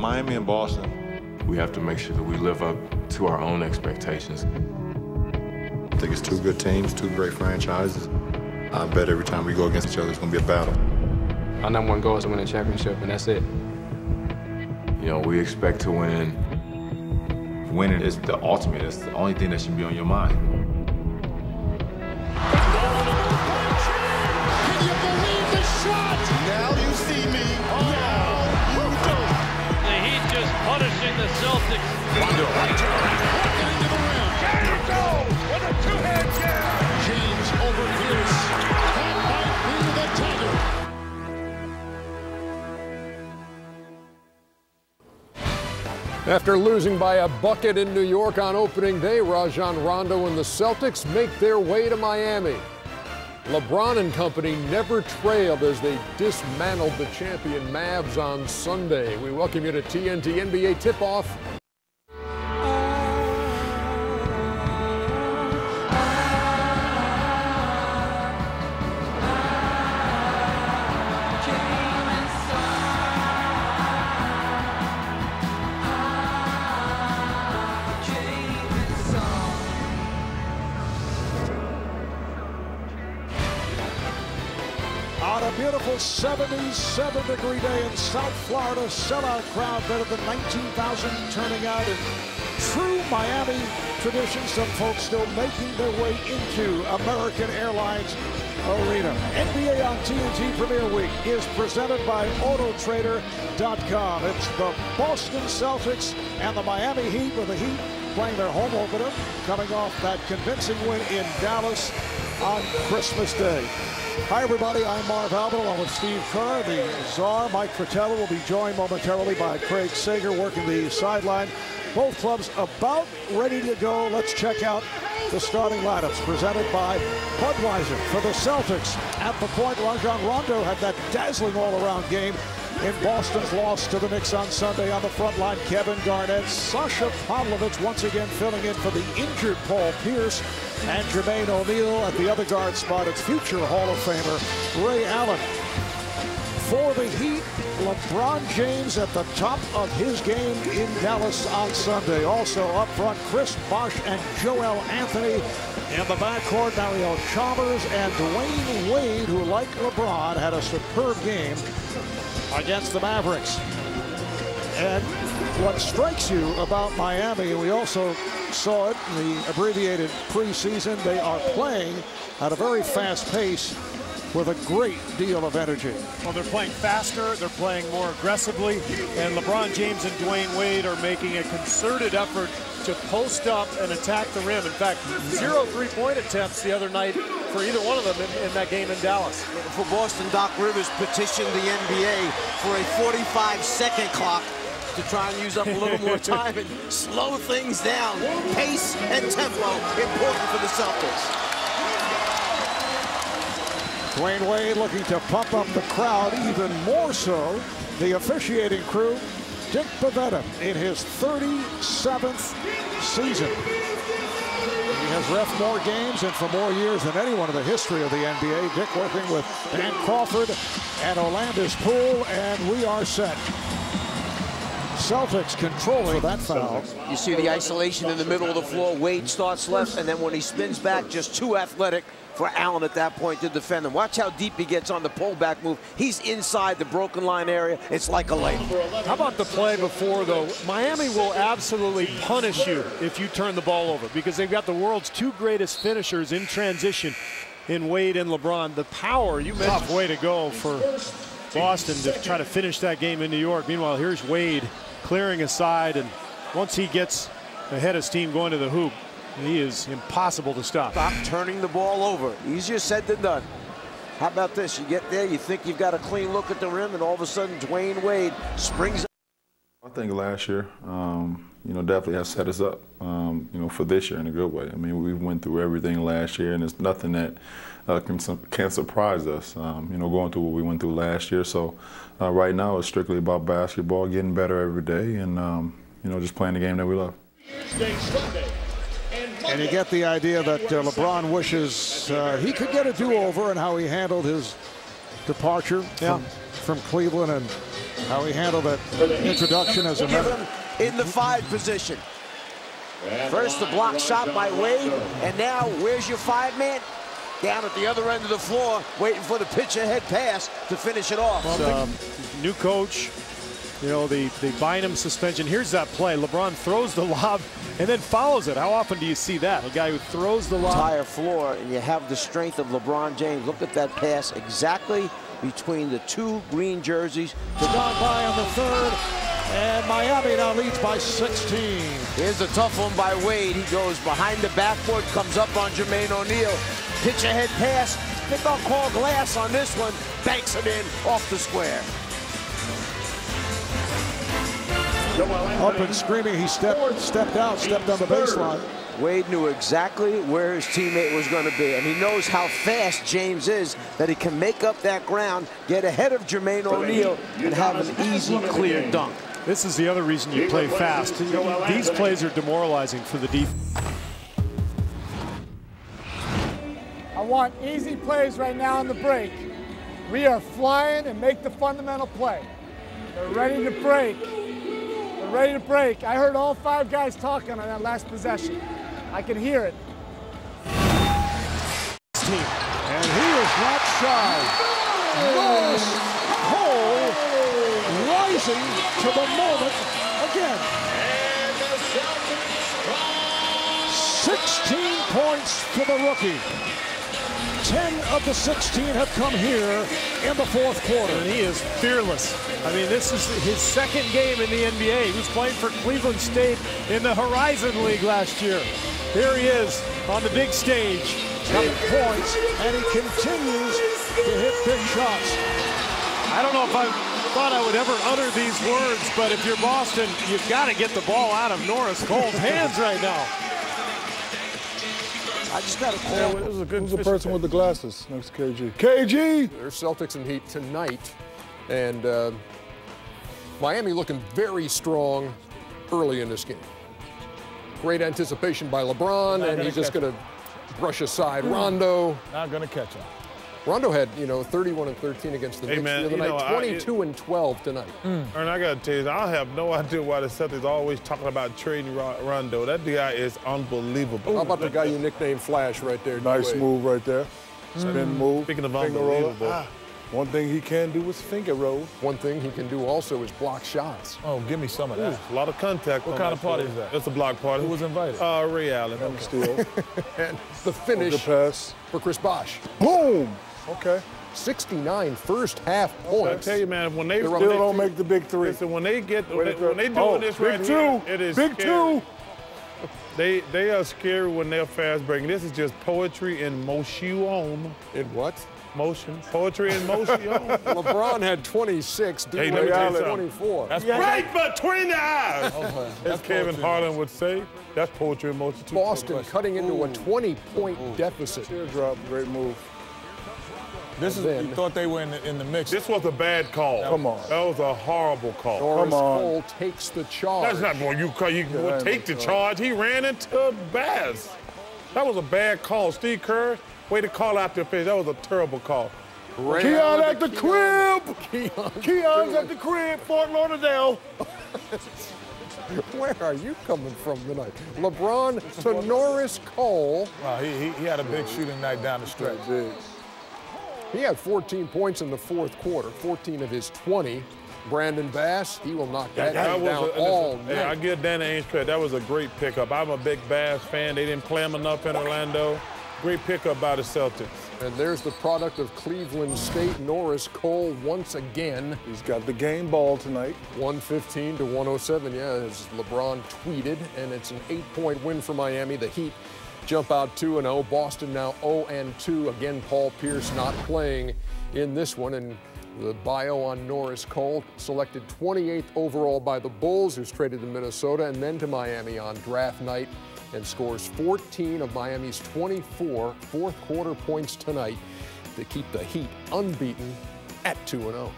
Miami and Boston. We have to make sure that we live up to our own expectations. I think it's two good teams, two great franchises. I bet every time we go against each other, it's going to be a battle. Our #1 goal is to win a championship, and that's it. You know, we expect to win. Winning is the ultimate. It's the only thing that should be on your mind. Can you believe the shot? Now you see me. Now you don't. The Heat just punishing the Celtics. Rondo right to right into the rim. There you go with a two-hand jam. James over Pierce. That might be the Tiger. After losing by a bucket in New York on opening day, Rajon Rondo and the Celtics make their way to Miami. LeBron and company never trailed as they dismantled the champion Mavs on Sunday. We welcome you to TNT NBA Tip-Off. On a beautiful 77-degree day in South Florida, sellout crowd, better than 19,000 turning out in true Miami tradition. Some folks still making their way into American Airlines Arena. NBA on TNT Premier Week is presented by Autotrader.com. It's the Boston Celtics and the Miami Heat, with the Heat playing their home opener, coming off that convincing win in Dallas on Christmas Day. Hi, everybody. I'm Marv Albert along with Steve Kerr. The czar, Mike Fratello, will be joined momentarily by Craig Sager working the sideline. Both clubs about ready to go. Let's check out the starting lineups presented by Budweiser. For the Celtics, at the point, Rajon Rondo had that dazzling all-around game in Boston's loss to the Knicks on Sunday. On the front line, Kevin Garnett. Sasha Pavlovich once again filling in for the injured Paul Pierce. And Jermaine O'Neal at the other guard spot. It's future Hall of Famer Ray Allen. For the Heat, LeBron James at the top of his game in Dallas on Sunday. Also up front, Chris Bosh and Joel Anthony. In the backcourt, Mario Chalmers and Dwayne Wade, who, like LeBron, had a superb game against the Mavericks. And what strikes you about Miami, we also saw it in the abbreviated preseason, they are playing at a very fast pace with a great deal of energy. Well, they're playing faster, they're playing more aggressively, and LeBron James and Dwayne Wade are making a concerted effort to post up and attack the rim. In fact, 0 3-point attempts the other night for either one of them in that game in Dallas. For Boston, Doc Rivers petitioned the NBA for a 45-second clock to try and use up a little more time and slow things down. Pace and tempo important for the Celtics. Dwayne Wade looking to pump up the crowd even more so. The officiating crew, Dick Bavetta, in his 37th season. He has reffed more games and for more years than anyone in the history of the NBA. Dick working with Dan Crawford and Orlandis Poole, and we are set. Celtics controlling that foul. You see the isolation in the middle of the floor. Wade starts left, and then when he spins back, just too athletic for Allen at that point to defend him. Watch how deep he gets on the pullback move. He's inside the broken line area. It's like a layup. How about the play before, though? Miami will absolutely punish you if you turn the ball over, because they've got the world's two greatest finishers in transition in Wade and LeBron. The power, you mentioned. Tough way to go for Boston to try to finish that game in New York. Meanwhile, here's Wade clearing aside, and once he gets ahead of steam going to the hoop, he is impossible to stop. Stop turning the ball over. Easier said than done. How about this? You get there, you think you've got a clean look at the rim, and all of a sudden Dwayne Wade springs. I think last year, definitely has set us up, for this year in a good way. I mean, we went through everything last year, and it's nothing that can surprise us, going through what we went through last year. So right now it's strictly about basketball, getting better every day, and, just playing the game that we love. And you get the idea that LeBron wishes he could get a do-over, and how he handled his departure from Cleveland and How he handled that introduction as a Give him in the 5 position. First the block shot by Wade, and now where's your 5-man? Down at the other end of the floor, waiting for the pitch ahead pass to finish it off. New coach, you know, the Bynum suspension. Here's that play. LeBron throws the lob and then follows it. How often do you see that? A guy who throws the lob. Entire floor, and you have the strength of LeBron James. Look at that pass exactly between the 2 green jerseys. Gone by on the 3rd, and Miami now leads by 16. Here's a tough one by Wade. He goes behind the backboard, comes up on Jermaine O'Neal. Pitch ahead pass. I think I'll call glass on this one. Banks it in off the square. Up and screaming, he stepped on the baseline. Wade knew exactly where his teammate was going to be, and he knows how fast James is, that he can make up that ground, get ahead of Jermaine O'Neal, and have an easy, clear dunk. This is the other reason you play fast. These plays are demoralizing for the defense. I want easy plays right now on the break. We are flying and make the fundamental play. They're ready to break. They're ready to break. I heard all 5 guys talking on that last possession. I can hear it. And he is not shy. Norris Cole rising to the moment again. 16 points for the rookie. 10 of the 16 have come here in the 4th quarter. And he is fearless. I mean, this is his 2nd game in the NBA. He was playing for Cleveland State in the Horizon League last year. Here he is on the big stage. 10 points, and he continues to hit big shots. I don't know if I thought I would ever utter these words, but if you're Boston, you've got to get the ball out of Norris Cole's hands right now. I just got to call. It was a good person with the glasses next to KG. KG! There's Celtics and Heat tonight, and Miami looking very strong early in this game. Great anticipation by LeBron, and he's just going to brush aside Rondo. Not going to catch him. Rondo had, 31 and 13 against the Knicks the other night, 22 and 12 tonight. And I got to tell you, I have no idea why the Celtics are always talking about trading Rondo. That guy is unbelievable. How about the guy you nicknamed Flash right there? Nice move right there. Spin move. Speaking of unbelievable. One thing he can do is finger roll. One thing he can do also is block shots. Oh, give me some of that. A lot of contact. What kind of party is that? It's a block party. Who was invited? Ray Allen. Still. And the finish pass for Chris Bosh. Boom! Okay. 69 first-half points. I tell you, man, when they still don't make the big 3. Listen, when they get when they doing this right here, it is big scary. 2. They are scary when they're fast breaking. This is just poetry in motion. In what? Motion. Poetry in motion. LeBron had 26. Hey, let me tell you something. 24. That's right between the eyes. As Kevin Harlan would say, that's poetry in motion too. Boston cutting into a 20-point deficit. Teardrop, great move. This is you thought they were in the mix. This was a bad call. Come on. That was a horrible call. Norris Cole takes the charge. That's not what you call. You can take the charge. He ran into Bass. That was a bad call. Steve Kerr, way to call out the pitch. That was a terrible call. Keon at the crib. Keon's at the crib, Fort Lauderdale. Where are you coming from tonight? LeBron to Norris Cole. Wow, he had a big shooting night down the stretch. He had 14 points in the 4th quarter, 14 of his 20. Brandon Bass, he will knock that down all night. I give Danny Ainge credit. That was a great pickup. I'm a big Bass fan. They didn't play him enough in Orlando. Great pickup by the Celtics. And there's the product of Cleveland State, Norris Cole once again. He's got the game ball tonight. 115 to 107, yeah, as LeBron tweeted, and it's an 8-point win for Miami. The Heat jump out 2-0. Boston now 0-2. Again, Paul Pierce not playing in this one. And the bio on Norris Cole, selected 28th overall by the Bulls, who's traded to Minnesota and then to Miami on draft night, and scores 14 of Miami's 24 fourth quarter points tonight to keep the Heat unbeaten at 2-0.